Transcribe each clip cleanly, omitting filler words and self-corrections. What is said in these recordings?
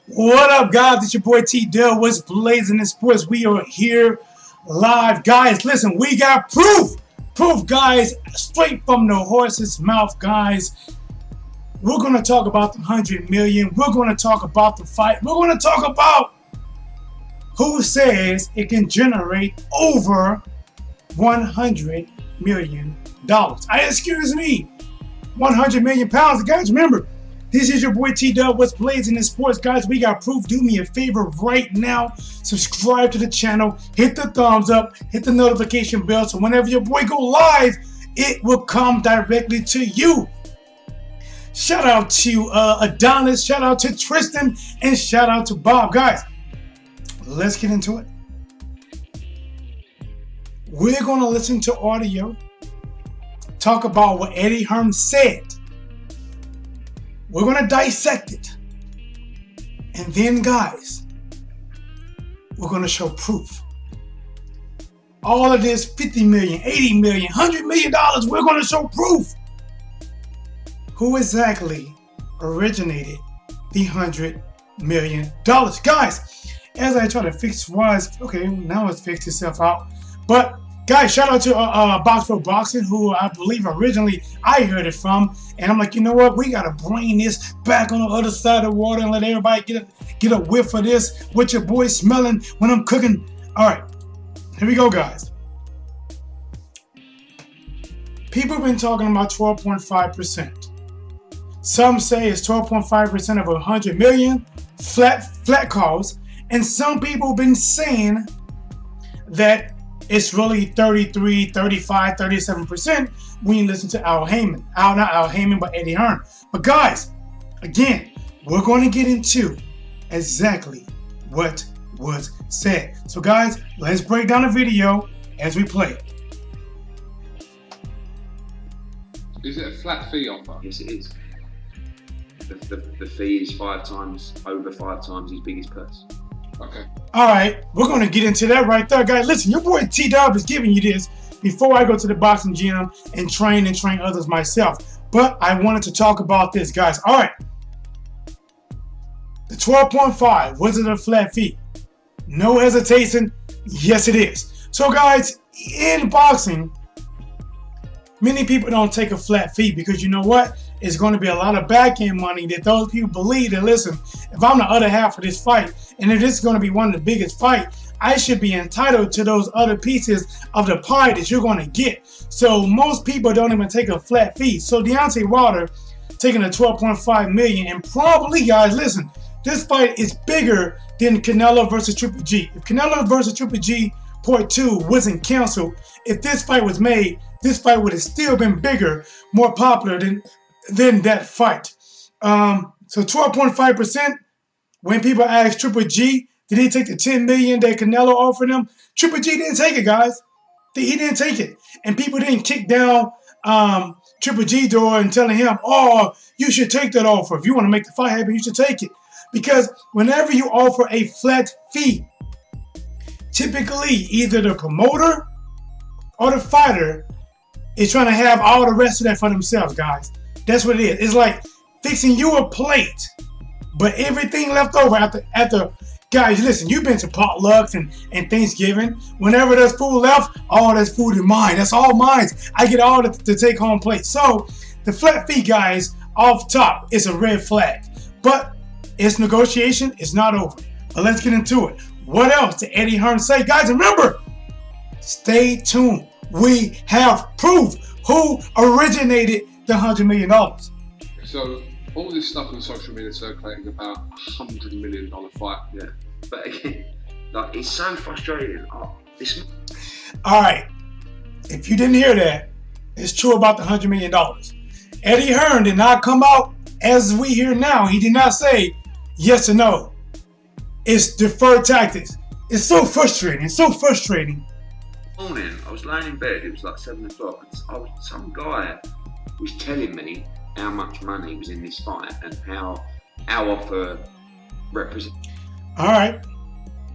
What up, guys? It's your boy T-Dub. What's blazing in sports? We are here live. Guys, listen, we got proof. Proof, guys, straight from the horse's mouth, guys. We're going to talk about the 100 million. We're going to talk about the fight. We're going to talk about who says it can generate over $100 million. Excuse me, 100 million pounds. Guys, remember, this is your boy T-Dub. What's blazing in sports, guys? We got proof. Do me a favor right now. Subscribe to the channel. Hit the thumbs up. Hit the notification bell so whenever your boy go live, it will come directly to you. Shout out to Adonis. Shout out to Tristan. And shout out to Bob. Guys, let's get into it. We're going to listen to audio. Talk about what Eddie Hearn said. We're going to dissect it. And then, guys, we're going to show proof. All of this $50 million, $80 million, $100 million, we're going to show proof. Who exactly originated the $100 million? Guys, as I try to fix wise, okay, now it's fixed itself out. But guys, shout out to Box for Boxing, who I believe originally I heard it from. And I'm like, you know what? We got to bring this back on the other side of the water and let everybody get a whiff of this. What your boy's smelling when I'm cooking. All right, here we go, guys. People have been talking about 12.5%. Some say it's 12.5% of 100 million flat calls. And some people have been saying that it's really 33, 35, 37% when you listen to Al Heyman. Not Al Heyman, but Eddie Hearn. But guys, again, we're going to get into exactly what was said. So guys, let's break down the video as we play it. Is it a flat fee offer? Yes, it is. The fee is over five times his biggest purse. Okay. All right, we're going to get into that right there, guys. Listen, your boy T-Dub is giving you this before I go to the boxing gym and train others myself. But I wanted to talk about this, guys. All right. The 12.5, was it a flat fee? No hesitation. Yes, it is. So, guys, in boxing, many people don't take a flat fee because you know what? It's going to be a lot of back-end money that those people believe that, listen, if I'm the other half of this fight, and if this is going to be one of the biggest fights, I should be entitled to those other pieces of the pie that you're going to get. So most people don't even take a flat fee. So Deontay Wilder taking a 12.5 million, and probably, guys, listen, this fight is bigger than Canelo versus Triple G. If Canelo versus Triple G Part 2 wasn't canceled, if this fight was made, this fight would have still been bigger, more popular than that fight. So 12.5%, when people ask Triple G, did he take the $10 million that Canelo offered him? Triple G didn't take it, guys. He didn't take it. And people didn't kick down Triple G door and telling him, oh, you should take that offer. If you want to make the fight happen, you should take it. Because whenever you offer a flat fee, typically either the promoter or the fighter is trying to have all the rest of that for themselves, guys. That's what it is. It's like fixing you a plate, but everything left over after guys, listen, you've been to potlucks and Thanksgiving. Whenever there's food left, all that's food is mine. That's all mine. I get all the take home plates. So the flat fee, guys, off top, is a red flag. But it's negotiation. It's not over. But let's get into it. What else did Eddie Hearn say? Guys, remember, stay tuned. We have proof who originated the $100 million. So all this stuff on social media circulating about $100 million fight. Yeah, but again, like, it's so frustrating. All right, if you didn't hear that, it's true about the $100 million. Eddie Hearn did not come out as we hear now. He did not say yes or no. It's deferred tactics. It's so frustrating. It's so frustrating. Morning, I was laying in bed. It was like 7 o'clock. Some guy was telling me how much money was in this fight and how our offer represents. All right.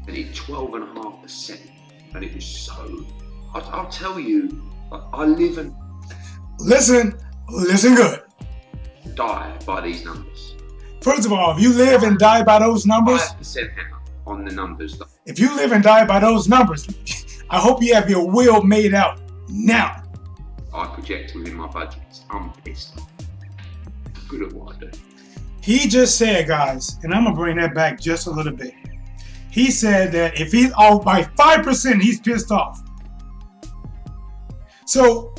And it's 12.5%, and it was so. I'll tell you, I live and listen good. Die by these numbers. First of all, if you live and die by those numbers, 5% out on the numbers. if you live and die by those numbers, I hope you have your will made out now. I project within my budgets. I'm pissed off. I'm good at what I do. He just said, guys, and I'm going to bring that back just a little bit. He said that if he's off by 5%, he's pissed off. So,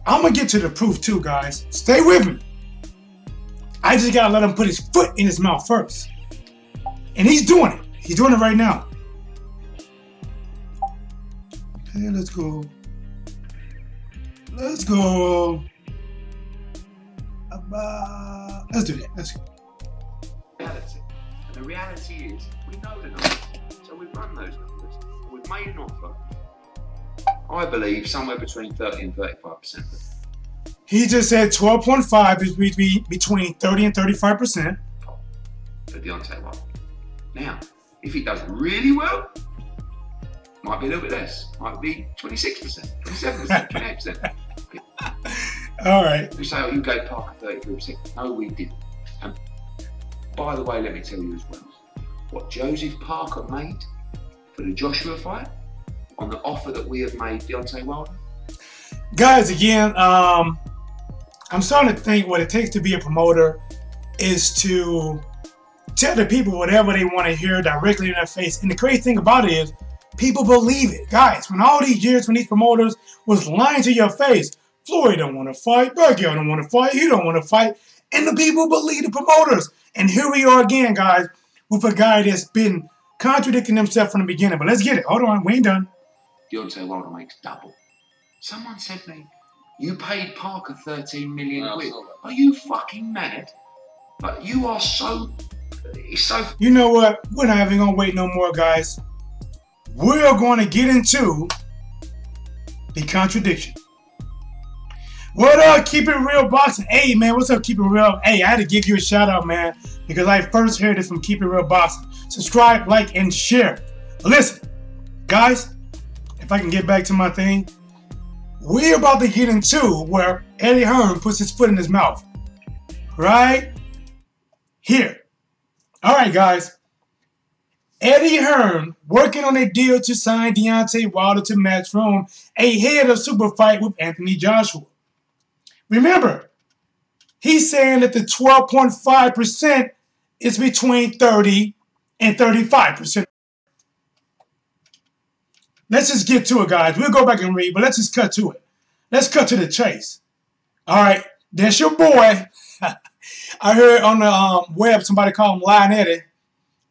I'm going to get to the proof too, guys. Stay with me. I just got to let him put his foot in his mouth first. And he's doing it. He's doing it right now. Okay, let's go. Let's go. Let's do that. Let's go. Reality. And the reality is, we know the numbers. So we've run those numbers. We've made an offer. I believe somewhere between 30 and 35%. He just said 12.5 is between 30 and 35%. For Deontay Wilder. Now, if he does really well, might be a little bit less. Might be 26%, 27%, 28%. All right. We say, oh, you gave Parker 33%. No, we didn't. And by the way, let me tell you as well, what Joseph Parker made for the Joshua fight on the offer that we have made Deontay Wilder. Guys, again, I'm starting to think what it takes to be a promoter is to tell the people whatever they want to hear directly in their face. And the crazy thing about it is, people believe it. Guys, when all these years when these promoters was lying to your face, Floyd don't want to fight, Pacquiao don't want to fight, he don't want to fight, and the people believe the promoters. And here we are again, guys, with a guy that's been contradicting himself from the beginning. But let's get it. Hold on, we ain't done. Deontay Wilder makes double. Someone said to me, you paid Parker 13 million quid. Are you fucking mad? Like, you are so... It's so... You know what? We're not even going to wait no more, guys. We're going to get into the contradiction. What up, Keep It Real Boxing? Hey, man, what's up, Keep It Real? Hey, I had to give you a shout out, man, because I first heard this from Keep It Real Boxing. Subscribe, like, and share. But listen, guys, if I can get back to my thing, we're about to get into where Eddie Hearn puts his foot in his mouth. Right here. All right, guys. Eddie Hearn working on a deal to sign Deontay Wilder to match Rome ahead of super fight with Anythony Joshua. Remember, he's saying that the 12.5% is between 30 and 35%. Let's just get to it, guys. We'll go back and read, but let's just cut to it. Let's cut to the chase. All right, that's your boy. I heard on the web somebody call him Lion Eddie.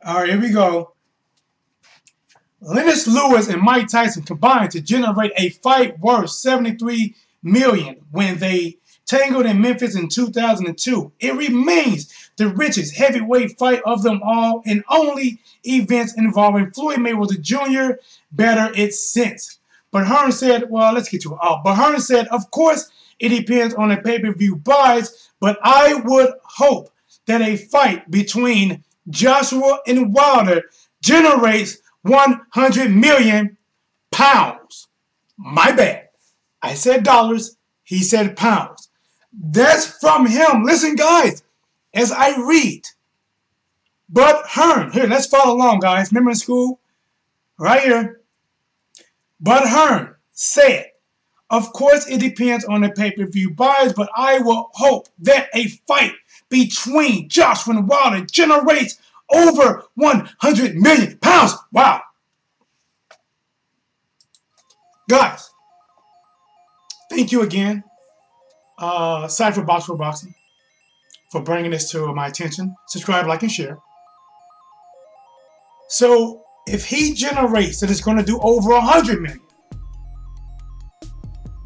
All right, here we go. Lennox Lewis and Mike Tyson combined to generate a fight worth $73 million when they tangled in Memphis in 2002. It remains the richest heavyweight fight of them all and only events involving Floyd Mayweather Jr. better its since. But Hearn said, well, let's get to it. But Hearn said, of course, it depends on the pay-per-view buys, but I would hope that a fight between Joshua and Wilder generates 100 million pounds. My bad. I said dollars. He said pounds. That's from him. Listen, guys, as I read. But Hearn, here, let's follow along, guys. Remember in school? Right here. But Hearn said, of course, it depends on the pay-per-view buys, but I will hope that a fight between Joshua and Wilder generates over 100 million pounds. Wow. Guys, thank you again, Cypher Box for Boxing, for bringing this to my attention. Subscribe, like, and share. So, if he generates that it's going to do over 100 million,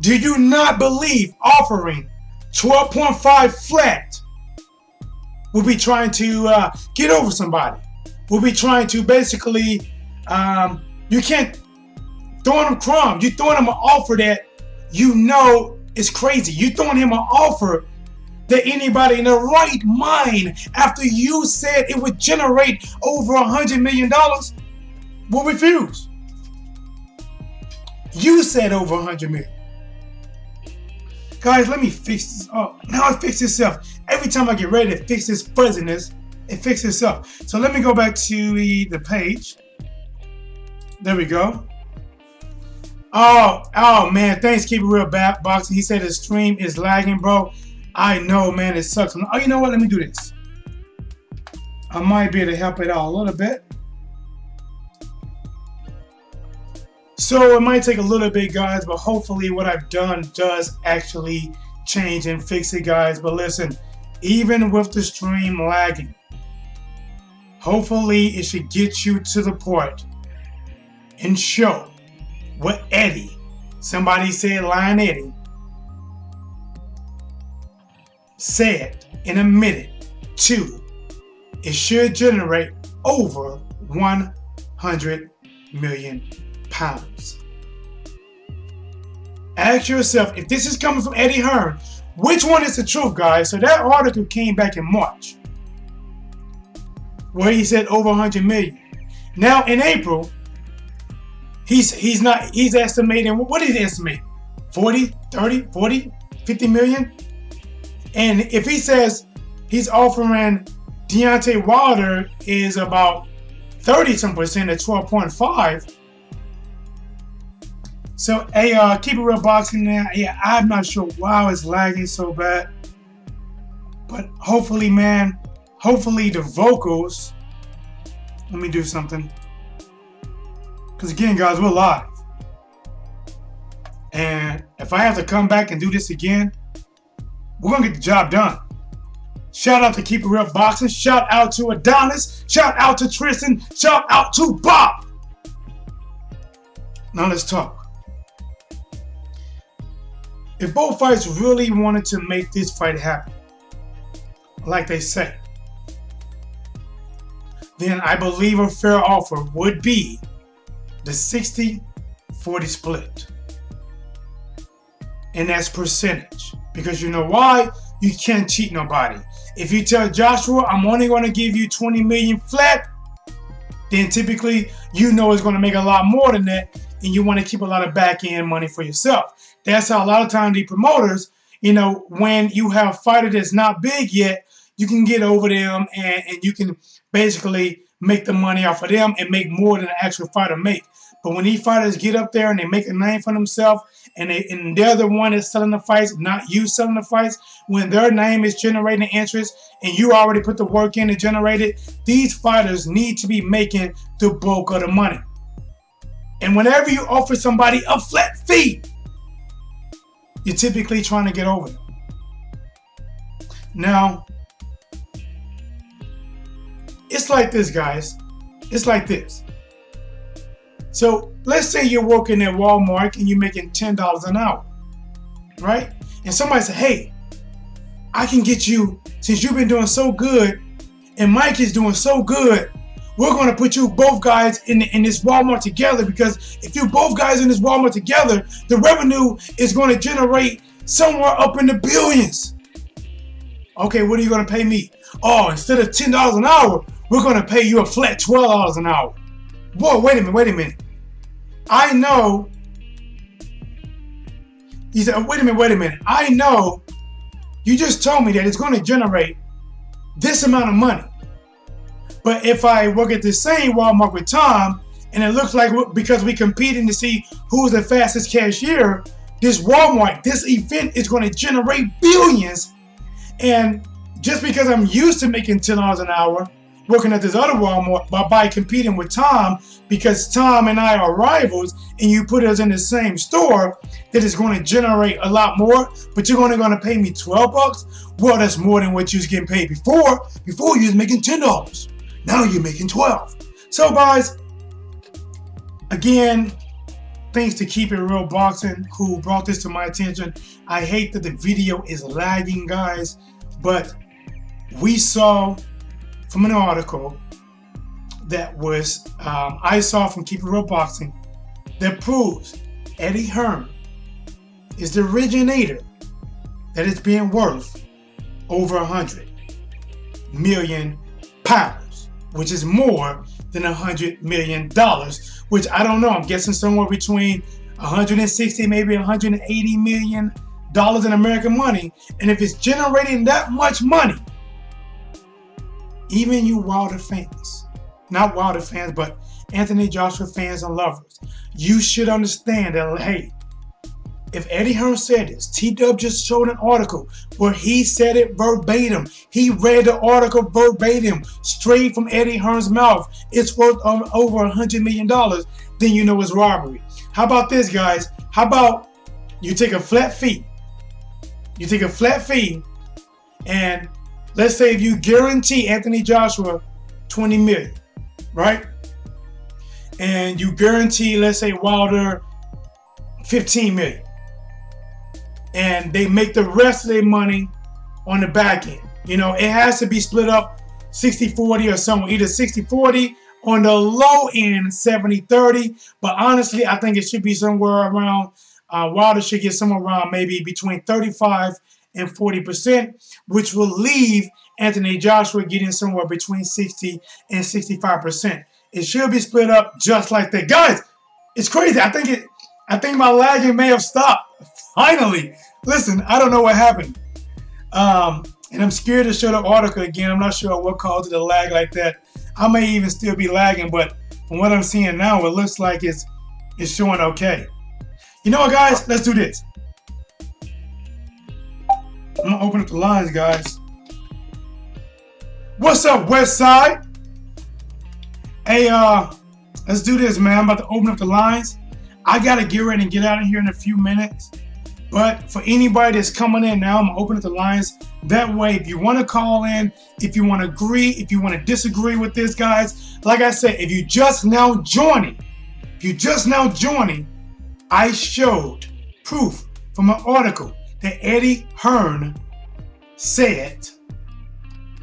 do you not believe offering 12.5 flat will be trying to get over somebody? Will be trying to basically, you can't throw him crumbs. You're throwing him an offer that you know is crazy. You're throwing him an offer that anybody in their right mind, after you said it would generate over $100 million, will refuse. You said over 100 million. Guys, let me fix this. Oh, now it fixed itself. Every time I get ready to fix this fuzziness, It fixed itself. So let me go back to the page. There we go. Oh man, thanks, Keep It Real Boxing. He said his stream is lagging, bro. I know, man, it sucks. Oh, you know what? Let me do this. I might be able to help it out a little bit. So it might take a little bit, guys, but hopefully what I've done does actually change and fix it, guys. But listen, even with the stream lagging, hopefully it should get you to the point and show what Eddie, somebody said Lion Eddie, said in a minute too. It should generate over 100 million pounds. Ask yourself, if this is coming from Eddie Hearn, which one is the truth, guys? So that article came back in March, where he said over 100 million. Now in April, he's estimating, what did he estimate? 40, 30, 40, 50 million? And if he says he's offering Deontay Wilder is about 30-some% at 12.5. So, hey, Keep It Real Boxing now. Yeah, I'm not sure why it's lagging so bad. But hopefully, man, hopefully the vocals. Let me do something. Because again, guys, we're live. And if I have to come back and do this again, we're going to get the job done. Shout out to Keep It Real Boxing. Shout out to Adonis. Shout out to Tristan. Shout out to Bob. Now let's talk. If both fights really wanted to make this fight happen, like they say, then I believe a fair offer would be the 60-40 split. And that's percentage. Because you know why? You can't cheat nobody. If you tell Joshua, I'm only going to give you 20 million flat, then typically you know it's going to make a lot more than that, and you want to keep a lot of back end money for yourself. That's how a lot of times the promoters, you know, when you have a fighter that's not big yet, you can get over them and you can basically make the money off of them and make more than the actual fighter make. But when these fighters get up there and they make a name for themselves, and they're the one that's selling the fights, not you selling the fights, when their name is generating interest and you already put the work in to generate it, these fighters need to be making the bulk of the money. And whenever you offer somebody a flat fee, you're typically trying to get over them. Now, it's like this, guys. It's like this. So let's say you're working at Walmart and you're making $10 an hour, right? And somebody said, hey, I can get you, since you've been doing so good and Mike is doing so good, we're going to put you both guys in this Walmart together, because if you both guys in this Walmart together, the revenue is going to generate somewhere up in the billions. Okay, what are you going to pay me? Oh, instead of $10 an hour, we're going to pay you a flat $12 an hour. Whoa, wait a minute. I know. He said, wait a minute. I know you just told me that it's going to generate this amount of money. But if I work at the same Walmart with Tom, and it looks like because we're competing to see who's the fastest cashier, this Walmart, this event is going to generate billions. And just because I'm used to making $10 an hour, working at this other Walmart, by competing with Tom, because Tom and I are rivals, and you put us in the same store, that is going to generate a lot more, but you're only going to pay me $12? Well, that's more than what you was getting paid before. Before you was making $10. Now you're making $12. So guys, again, thanks to Keep It Real Boxing, who brought this to my attention. I hate that the video is lagging, guys, but we saw from an article that was I saw from Keep It Real Boxing that proves Eddie Hearn is the originator that it's being worth over 100 million pounds, which is more than $100 million, which I don't know. I'm guessing somewhere between 160, maybe $180 million in American money. And if it's generating that much money, even you Wilder fans, not Wilder fans, but Anthony Joshua fans and lovers, you should understand that, hey, if Eddie Hearn said this, T-Dub just showed an article where he said it verbatim. He read the article verbatim, straight from Eddie Hearn's mouth. It's worth over $100 million. Then you know it's robbery. How about this, guys? How about you take a flat fee? You take a flat fee, and let's say if you guarantee Anthony Joshua $20 million, right? And you guarantee, let's say, Wilder $15 million. And they make the rest of their money on the back end. You know, it has to be split up 60-40 or somewhere. Either 60-40, on the low end 70-30. But honestly, I think it should be somewhere around, Wilder should get somewhere around maybe between 35 and 40%, which will leave Anthony Joshua getting somewhere between 60 and 65%. It should be split up just like that. Guys, it's crazy. I think my lagging may have stopped. Finally. Listen, I don't know what happened. And I'm scared to show the article again. I'm not sure what caused it to lag like that. I may even still be lagging, but from what I'm seeing now, it looks like it's showing okay. You know what, guys? Let's do this. I'm going to open up the lines, guys. What's up, West Side? Hey, let's do this, man. I'm about to open up the lines. I got to get ready and get out of here in a few minutes. But for anybody that's coming in now, I'm going to open up the lines. That way, if you want to call in, if you want to agree, if you want to disagree with this, guys, like I said, if you just now joining, I showed proof from an article that Eddie Hearn said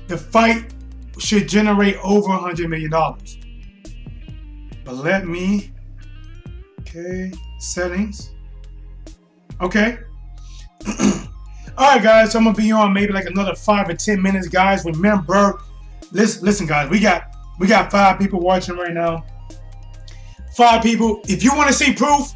the fight should generate over $100 million. But let me, okay, settings. Okay. All right, guys. So I'm gonna be on maybe like another 5 or 10 minutes, guys. Remember, listen, guys. We got 5 people watching right now. 5 people. If you want to see proof,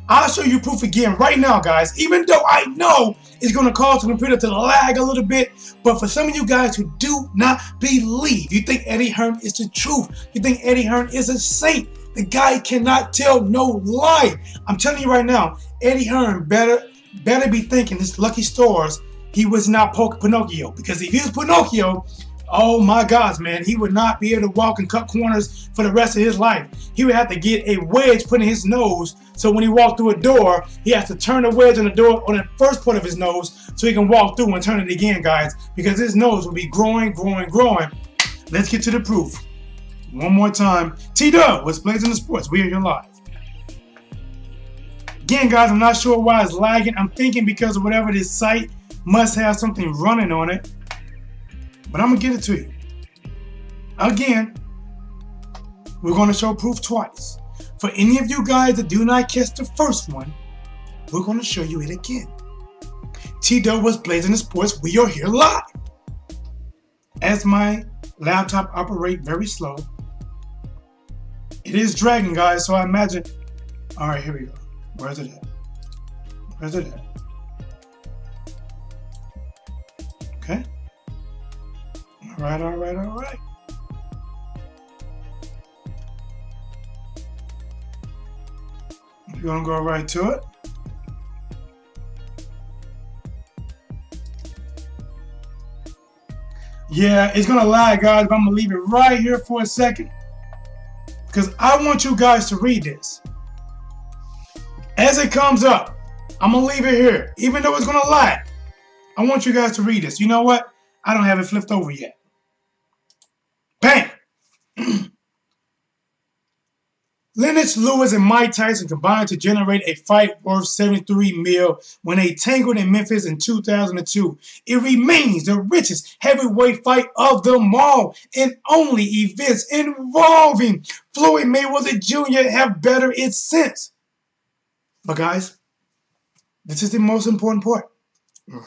I'll show you proof again right now, guys. Even though I know it's gonna cause the computer to lag a little bit, but for some of you guys who do not believe, you think Eddie Hearn is the truth. You think Eddie Hearn is a saint. The guy cannot tell no lie. I'm telling you right now, Eddie Hearn better be thinking his lucky stars he was not Pinocchio. Because if he was Pinocchio, oh my gosh, man, he would not be able to walk and cut corners for the rest of his life. He would have to get a wedge put in his nose, so when he walked through a door, he has to turn the wedge on the door on the first part of his nose so he can walk through and turn it again, guys, because his nose will be growing. Let's get to the proof. One more time. T-Dub, what's Blazing the Sports? We are here live. Again, guys, I'm not sure why it's lagging. I'm thinking because of whatever this site must have something running on it. But I'm going to get it to you. Again, we're going to show proof twice. For any of you guys that do not catch the first one, we're going to show you it again. T-Dub, what's Blazing the Sports? We are here live. As my laptop operates very slow, it is dragging, guys, so I imagine. All right, here we go. Where's it at? Okay. All right. We're gonna go right to it. Yeah, it's gonna lag, guys, but I'm gonna leave it right here for a second because I want you guys to read this. As it comes up, I'm gonna leave it here, even though it's gonna lag. I want you guys to read this. You know what? I don't have it flipped over yet. Bam! Lennox Lewis and Mike Tyson combined to generate a fight worth $73 million when they tangled in Memphis in 2002. It remains the richest heavyweight fight of them all, and only events involving Floyd Mayweather Jr. have bettered it since. But guys, this is the most important part,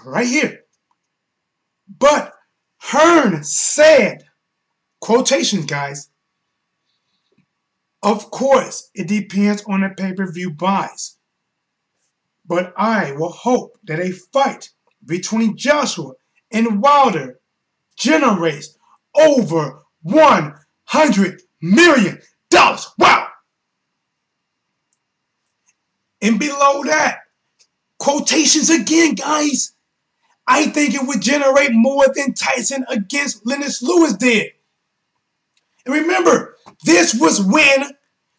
right here. But Hearn said, quotations, guys, of course, it depends on the pay-per-view buys. But I will hope that a fight between Joshua and Wilder generates over $100 million. Wow! And below that, quotations again, guys. I think it would generate more than Tyson against Lennox Lewis did. And remember, this was when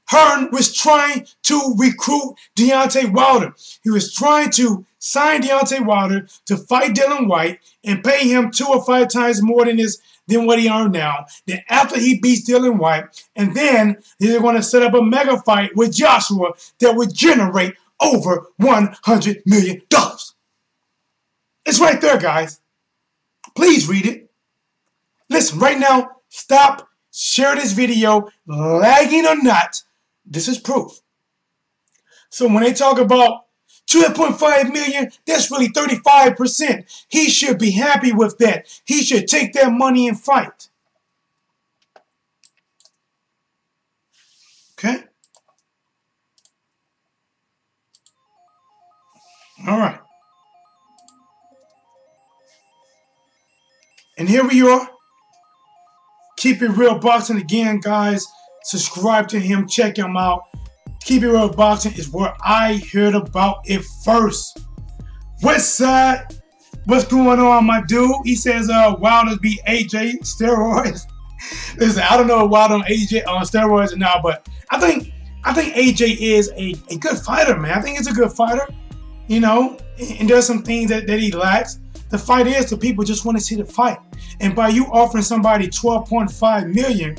Hearn was trying to recruit Deontay Wilder. He was trying to sign Deontay Wilder to fight Dillian Whyte and pay him 2 or 5 times more than what he earned now. Then after he beats Dillian Whyte, and then they're going to set up a mega fight with Joshua that would generate over $100 million. It's right there, guys. Please read it. Listen, right now, stop, share this video, lagging or not. This is proof. So when they talk about 2.5 million, that's really 35%. He should be happy with that. He should take that money and fight. Okay? All right. And here we are. Keep It Real Boxing again, guys. Subscribe to him. Check him out. Keep It Real Boxing is where I heard about it first. Westside, what's going on, my dude? He says Wilder beat AJ steroids. Listen, I don't know if Wilder on AJ on steroids or not, but I think AJ is a good fighter, man. I think he's a good fighter, you know, and there's some things that he lacks. The fight is the people just want to see the fight. And by you offering somebody $12.5 million,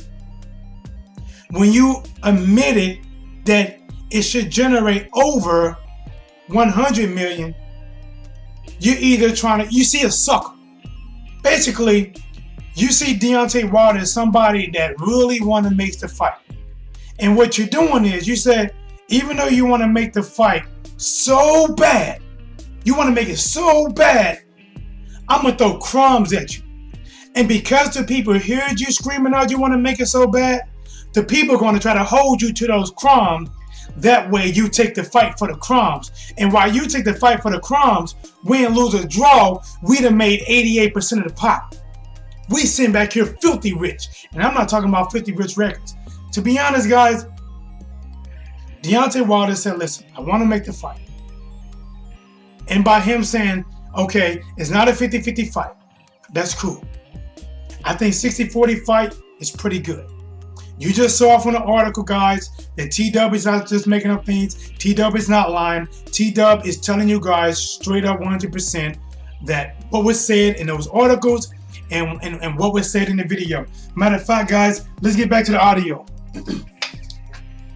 when you admitted that it should generate over $100 million, you're either you see a sucker. Basically, you see Deontay Wilder as somebody that really want to make the fight. And what you're doing is you said, even though you want to make the fight so bad, you want to make it so bad, I'm going to throw crumbs at you. And because the people heard you screaming out you want to make it so bad, the people are going to try to hold you to those crumbs. That way you take the fight for the crumbs. And while you take the fight for the crumbs, win, lose, or draw, we done made 88% of the pot. We sitting back here filthy rich. And I'm not talking about 50 rich records. To be honest, guys, Deontay Wilder said, listen, I want to make the fight. And by him saying, okay, it's not a 50-50 fight, that's cool. I think 60-40 fight is pretty good. You just saw from the article, guys, that T-Dub is not just making up things. T-Dub is not lying. T-Dub is telling you guys straight up 100% that what was said in those articles and what was said in the video. Matter of fact, guys, let's get back to the audio.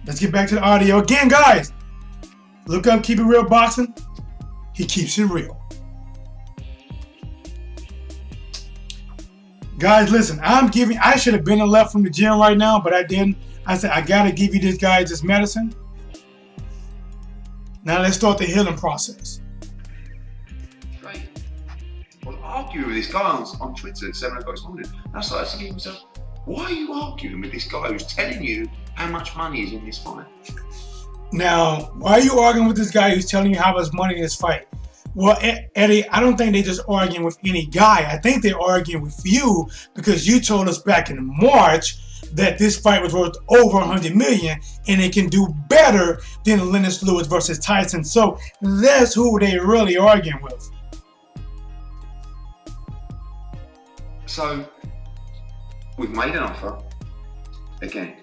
Let's get back to the audio. Again, guys, look up Keep It Real Boxing. He keeps it real. Guys, listen, I should have been and left from the gym right now, but I didn't. I said, I got to give you this guy this medicine. Now let's start the healing process. Right. I was arguing with this guy on Twitter at 7 o'clock this morning. And I started thinking to myself, why are you arguing with this guy who's telling you how much money is in this fight? Now, why are you arguing with this guy who's telling you how much money in this fight? Well, Eddie, I don't think they're just arguing with any guy. I think they're arguing with you because you told us back in March that this fight was worth over $100 million and it can do better than Lennox Lewis versus Tyson. So that's who they're really arguing with. So we've made an offer again.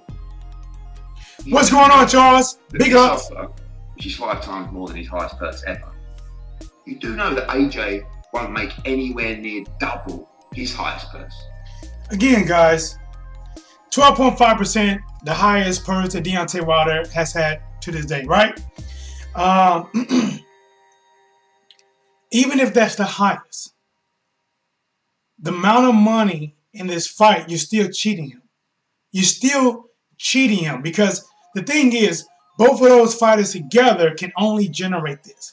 What's going on, Charles? Big ups. Which is 5 times more than his highest purse ever. You do know that AJ won't make anywhere near double his highest purse. Again, guys, 12.5%, the highest purse that Deontay Wilder has had to this day, right? Even if that's the highest, the amount of money in this fight, you're still cheating him. You're still cheating him because the thing is, both of those fighters together can only generate this.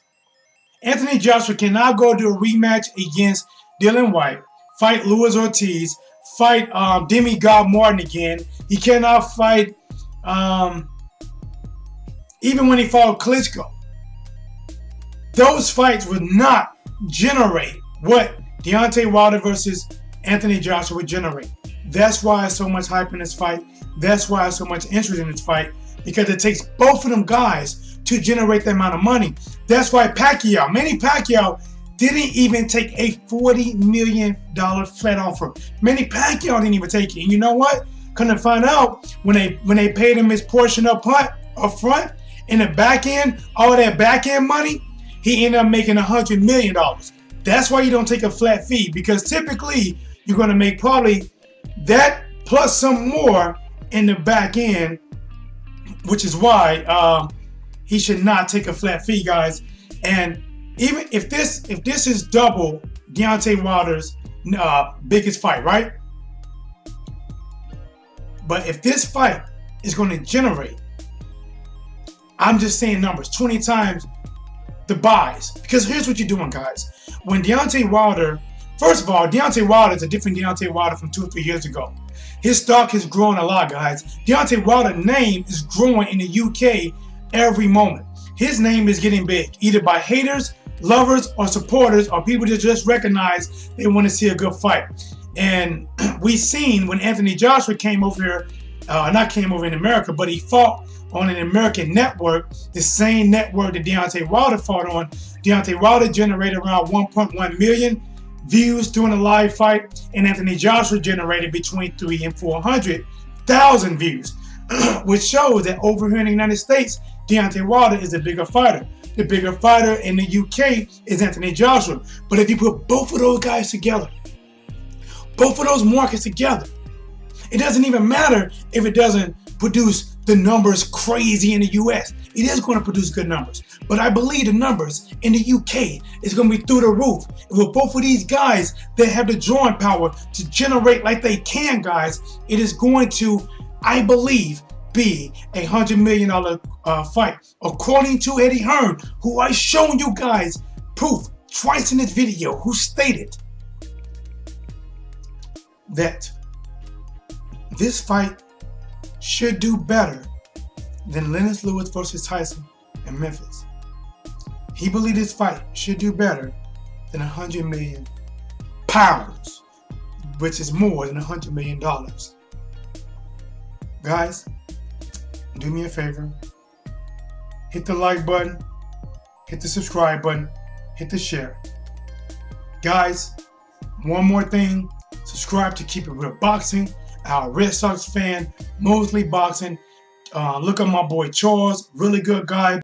Anythony Joshua cannot go to a rematch against Dillian Whyte, fight Luis Ortiz, fight Demigod Martin again. He cannot fight, even when he fought Klitschko. Those fights would not generate what Deontay Wilder versus Anthony Joshua would generate. That's why there's so much hype in this fight. That's why there's so much interest in this fight, because it takes both of them guys to generate that amount of money. That's why Manny Pacquiao didn't even take a $40 million flat offer. Manny Pacquiao didn't even take it. And you know what? Couldn't find out when they paid him his portion up front, in the back end, all that back end money, he ended up making $100 million. That's why you don't take a flat fee, because typically you're going to make probably that plus some more in the back end, which is why he should not take a flat fee, guys. And even if this is double Deontay Wilder's biggest fight, right? But if this fight is going to generate, I'm just saying numbers, 20 times the buys. Because here's what you're doing, guys. When Deontay Wilder, first of all, Deontay Wilder is a different Deontay Wilder from 2 or 3 years ago. His stock has grown a lot, guys. Deontay Wilder's name is growing in the UK every moment. His name is getting big, either by haters, lovers, or supporters, or people that just recognize they want to see a good fight. And we seen when Anthony Joshua came over here, not came over in America, but he fought on an American network, the same network that Deontay Wilder fought on. Deontay Wilder generated around 1.1 million views during the live fight, and Anthony Joshua generated between 300,000 and 400,000 views, which shows that over here in the United States, Deontay Wilder is a bigger fighter. The bigger fighter in the UK is Anthony Joshua. But if you put both of those guys together, both of those markets together, it doesn't even matter if it doesn't produce the numbers crazy in the US. It is going to produce good numbers. But I believe the numbers in the UK is going to be through the roof. And with both of these guys that have the drawing power to generate like they can, guys, it is going to, I believe, be a $100 million fight. According to Eddie Hearn, who I shown you guys proof twice in this video, who stated that this fight should do better than Lennox Lewis versus Tyson in Memphis. He believed this fight should do better than 100 million pounds, which is more than $100 million. Guys, do me a favor. Hit the like button, hit the subscribe button, hit the share. Guys, one more thing. Subscribe to Keep It Real Boxing. Our Red Sox fan, Mosley Boxing. Look at my boy Charles, really good guy.